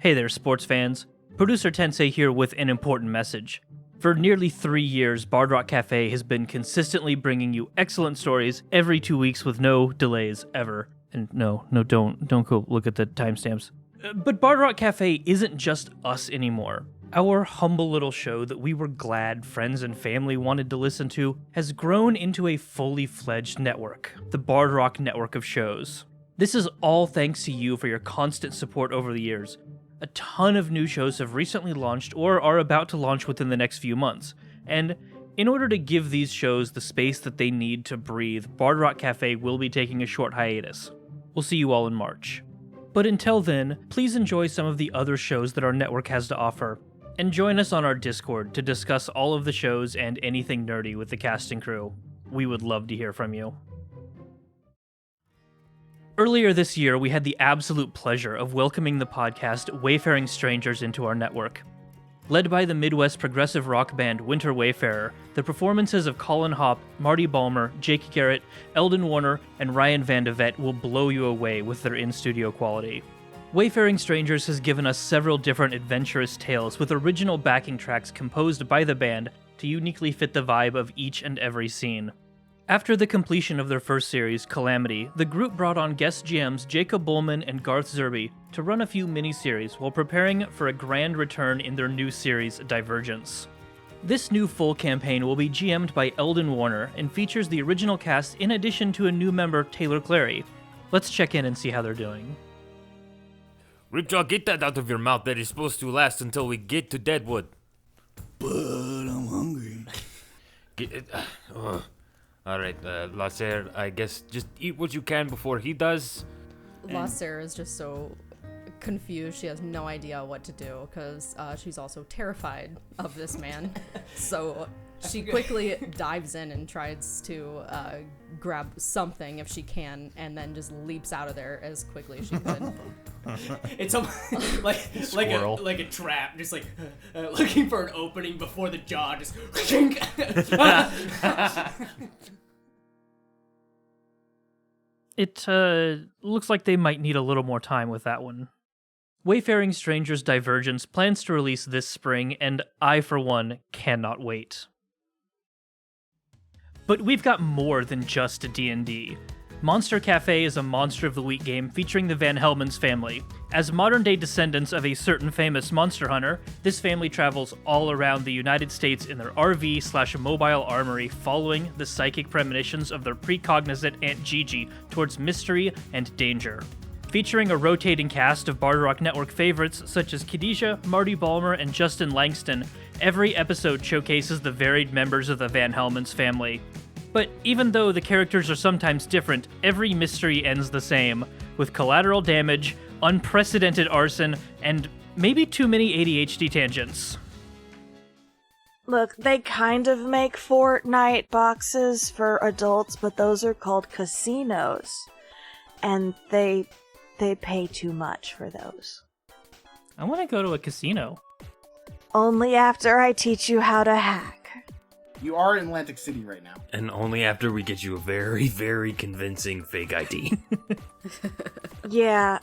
Hey there, sports fans. Producer Tensei here with an important message. For nearly 3 years, Bard Rock Cafe has been consistently bringing you excellent stories every 2 weeks with no delays ever. And don't go look at the timestamps. But Bard Rock Cafe isn't just us anymore. Our humble little show that we were glad friends and family wanted to listen to has grown into a fully fledged network, the Bard Rock Network of Shows. This is all thanks to you for your constant support over the years. A ton of new shows have recently launched or are about to launch within the next few months, and in order to give these shows the space that they need to breathe, Bard Rock Cafe will be taking a short hiatus. We'll see you all in March. But until then, please enjoy some of the other shows that our network has to offer, and join us on our Discord to discuss all of the shows and anything nerdy with the cast and crew. We would love to hear from you. Earlier this year, we had the absolute pleasure of welcoming the podcast Wayfaring Strangers into our network. Led by the Midwest progressive rock band Winter Wayfarer, the performances of Colin Hopp, Marty Balmer, Jake Garrett, Eldon Warner, and Ryan Van de Vet will blow you away with their in-studio quality. Wayfaring Strangers has given us several different adventurous tales with original backing tracks composed by the band to uniquely fit the vibe of each and every scene. After the completion of their first series, Calamity, the group brought on guest GMs Jacob Bullman and Garth Zerby to run a few mini-series while preparing for a grand return in their new series, Divergence. This new full campaign will be GM'd by Eldon Warner and features the original cast in addition to a new member, Taylor Clary. Let's check in and see how they're doing. Ripjaw, get that out of your mouth. That is supposed to last until we get to Deadwood. But I'm hungry. Get it. Alright, Lacer, I guess just eat what you can before he does. Lacer is just so confused. She has no idea what to do because she's also terrified of this man. So she quickly dives in and tries to grab something if she can, and then just leaps out of there as quickly as she could. It's like a trap, just like looking for an opening before the jaw just. It looks like they might need a little more time with that one. Wayfaring Strangers Divergence plans to release this spring, and I, for one, cannot wait. But we've got more than just a D&D. Monster Cafe is a Monster of the Week game featuring the Van Helmon's family. As modern-day descendants of a certain famous monster hunter, this family travels all around the United States in their RV/mobile armory, following the psychic premonitions of their precognizant Aunt Gigi towards mystery and danger. Featuring a rotating cast of Bard Rock Network favorites such as Khadijah, Marty Balmer, and Justin Langston, every episode showcases the varied members of the Van Helmon's family. But even though the characters are sometimes different, every mystery ends the same, with collateral damage, unprecedented arson, and maybe too many ADHD tangents. Look, they kind of make Fortnite boxes for adults, but those are called casinos. And they pay too much for those. I want to go to a casino. Only after I teach you how to hack. You are in Atlantic City right now. And only after we get you a very, very convincing fake ID. Yeah,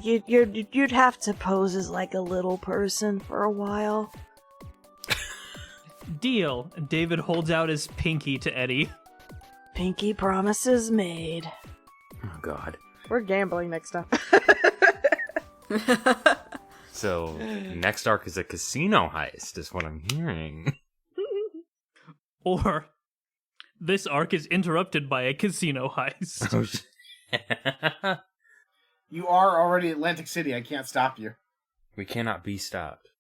you'd have to pose as like a little person for a while. Deal. David holds out his pinky to Eddie. Pinky promises made. Oh, God. We're gambling next time. So, next arc is a casino heist, is what I'm hearing. Or, this arc is interrupted by a casino heist. Oh, shit. You are already Atlantic City. I can't stop you. We cannot be stopped.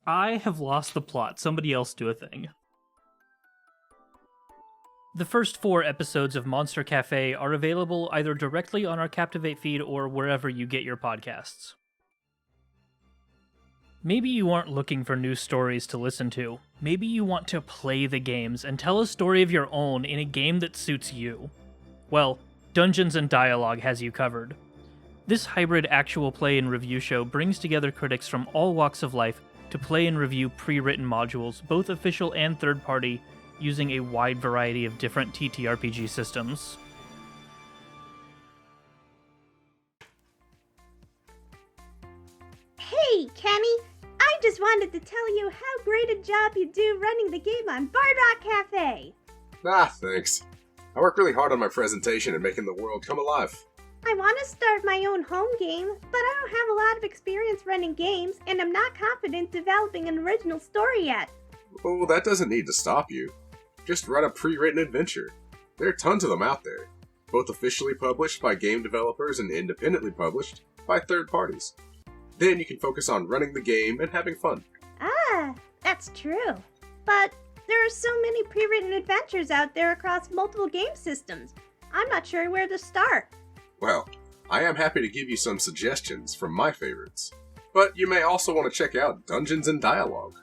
I have lost the plot. Somebody else do a thing. The first 4 episodes of Monster Cafe are available either directly on our Captivate feed or wherever you get your podcasts. Maybe you aren't looking for new stories to listen to. Maybe you want to play the games and tell a story of your own in a game that suits you. Well, Dungeons & Dialogue has you covered. This hybrid actual play and review show brings together critics from all walks of life to play and review pre-written modules, both official and third-party, using a wide variety of different TTRPG systems. Hey, Kenny! I just wanted to tell you how great a job you do running the game on Bard Rock Cafe. Ah, thanks. I work really hard on my presentation and making the world come alive. I want to start my own home game, but I don't have a lot of experience running games, and I'm not confident developing an original story yet. Oh, that doesn't need to stop you. Just run a pre-written adventure. There are tons of them out there, both officially published by game developers and independently published by third parties. Then you can focus on running the game and having fun. Ah, that's true. But there are so many pre-written adventures out there across multiple game systems. I'm not sure where to start. Well, I am happy to give you some suggestions from my favorites. But you may also want to check out Dungeons and Dialogue.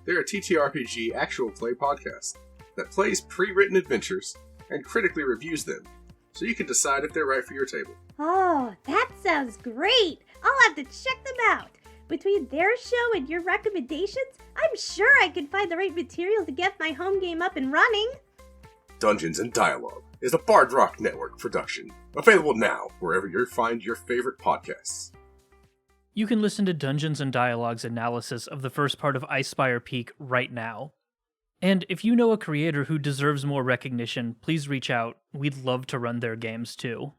They're a TTRPG actual play podcast that plays pre-written adventures and critically reviews them, so you can decide if they're right for your table. Oh, that sounds great! I'll have to check them out. Between their show and your recommendations, I'm sure I can find the right material to get my home game up and running. Dungeons and Dialogue is a Bard Rock Network production, available now wherever you find your favorite podcasts. You can listen to Dungeons and Dialogue's analysis of the first part of Icespire Peak right now. And if you know a creator who deserves more recognition, please reach out. We'd love to run their games too.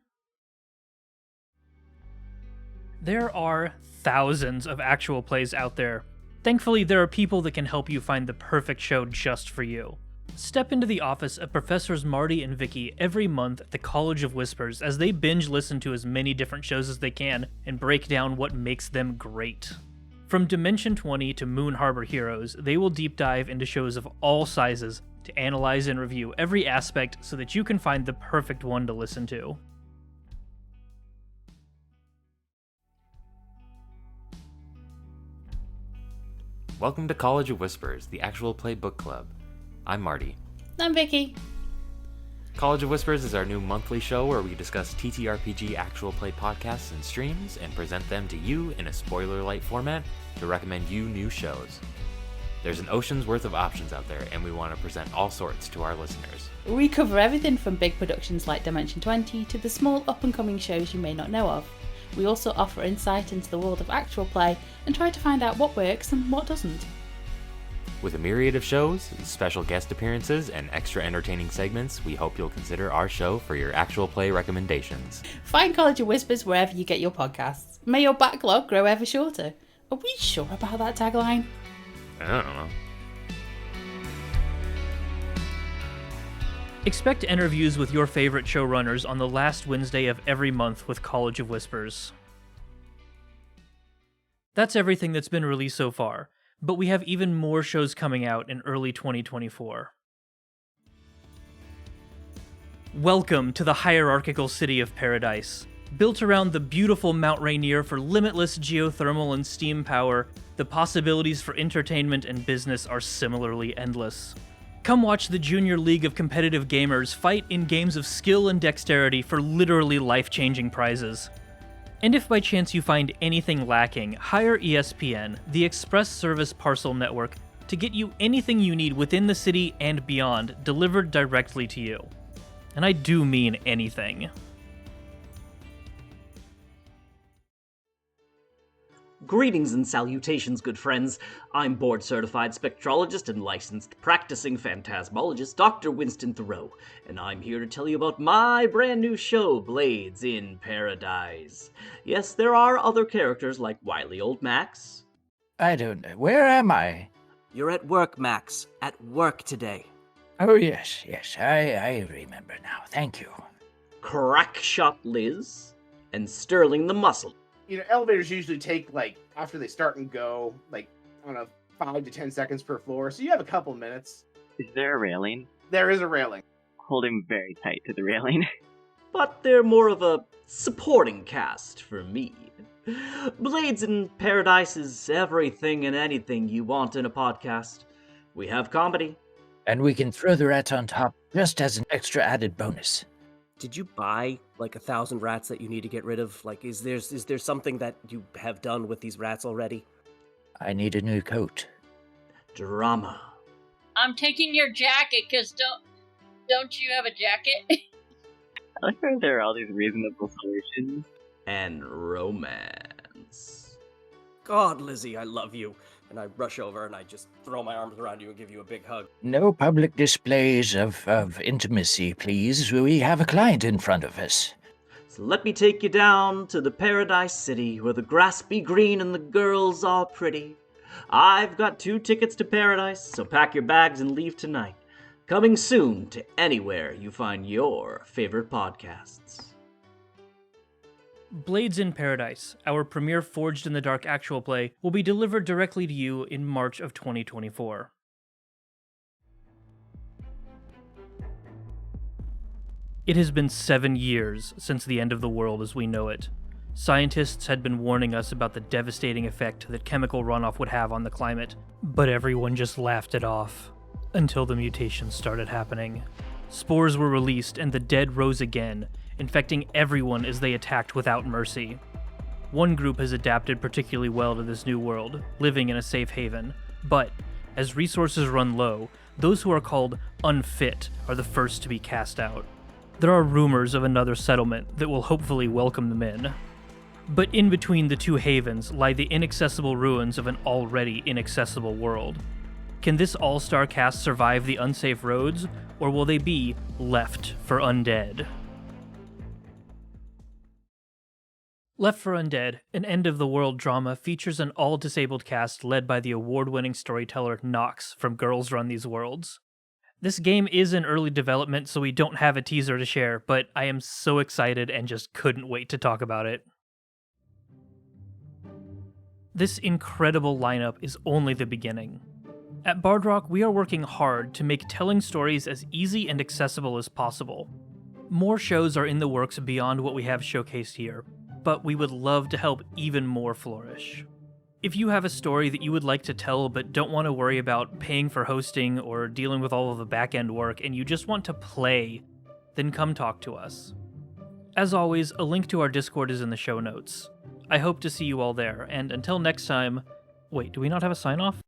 There are thousands of actual plays out there. Thankfully, there are people that can help you find the perfect show just for you. Step into the office of Professors Marty and Vicky every month at the College of Whispers as they binge listen to as many different shows as they can and break down what makes them great. From Dimension 20 to Moon Harbor Heroes, they will deep dive into shows of all sizes to analyze and review every aspect so that you can find the perfect one to listen to. Welcome to College of Whispers, the actual play book club. I'm Marty. I'm Vicky. College of Whispers is our new monthly show where we discuss TTRPG actual play podcasts and streams and present them to you in a spoiler-light format to recommend you new shows. There's an ocean's worth of options out there, and we want to present all sorts to our listeners. We cover everything from big productions like Dimension 20 to the small up-and-coming shows you may not know of. We also offer insight into the world of actual play and try to find out what works and what doesn't. With a myriad of shows, special guest appearances, and extra entertaining segments, we hope you'll consider our show for your actual play recommendations. Find College of Whispers wherever you get your podcasts. May your backlog grow ever shorter. Are we sure about that tagline? I don't know. Expect interviews with your favorite showrunners on the last Wednesday of every month with College of Whispers. That's everything that's been released so far, but we have even more shows coming out in early 2024. Welcome to the hierarchical city of Paradise. Built around the beautiful Mount Rainier for limitless geothermal and steam power, the possibilities for entertainment and business are similarly endless. Come watch the Junior League of Competitive Gamers fight in games of skill and dexterity for literally life-changing prizes. And if by chance you find anything lacking, hire ESPN, the Express Service Parcel Network, to get you anything you need within the city and beyond, delivered directly to you. And I do mean anything. Greetings and salutations, good friends. I'm board-certified spectrologist and licensed practicing phantasmologist Dr. Winston Thoreau, and I'm here to tell you about my brand new show, Blades in Paradise. Yes, there are other characters like wily old Max. I don't know. Where am I? You're at work, Max. At work today. Oh, yes, I remember now. Thank you. Crackshot Liz, and Sterling the Muscle. You know, elevators usually take, after they start and go, I don't know, 5 to 10 seconds per floor, so you have a couple minutes. Is there a railing? There is a railing. Holding very tight to the railing. But they're more of a supporting cast for me. Blades in Paradise is everything and anything you want in a podcast. We have comedy. And we can throw the rats on top just as an extra added bonus. Did you buy 1,000 rats that you need to get rid of? Is there something that you have done with these rats already? I need a new coat. Drama. I'm taking your jacket, cause don't you have a jacket? I like how there are all these reasonable solutions. And romance. God, Lizzie, I love you. And I rush over and I just throw my arms around you and give you a big hug. No public displays of intimacy, please. We have a client in front of us. So let me take you down to the Paradise City, where the grass be green and the girls are pretty. I've got 2 tickets to paradise, so pack your bags and leave tonight. Coming soon to anywhere you find your favorite podcasts. Blades in Paradise, our premier Forged in the Dark actual play, will be delivered directly to you in March of 2024. It has been 7 years since the end of the world as we know it. Scientists had been warning us about the devastating effect that chemical runoff would have on the climate, but everyone just laughed it off. Until the mutations started happening. Spores were released and the dead rose again, infecting everyone as they attacked without mercy. One group has adapted particularly well to this new world, living in a safe haven, but as resources run low, those who are called unfit are the first to be cast out. There are rumors of another settlement that will hopefully welcome them in. But in between the 2 havens lie the inaccessible ruins of an already inaccessible world. Can this all-star cast survive the unsafe roads, or will they be left for undead? Left for Undead, an end-of-the-world drama, features an all-disabled cast led by the award-winning storyteller Nox from Girls Run These Worlds. This game is in early development, so we don't have a teaser to share, but I am so excited and just couldn't wait to talk about it. This incredible lineup is only the beginning. At Bard Rock, we are working hard to make telling stories as easy and accessible as possible. More shows are in the works beyond what we have showcased here, but we would love to help even more flourish. If you have a story that you would like to tell but don't want to worry about paying for hosting or dealing with all of the back-end work and you just want to play, then come talk to us. As always, a link to our Discord is in the show notes. I hope to see you all there, and until next time... Wait, do we not have a sign-off?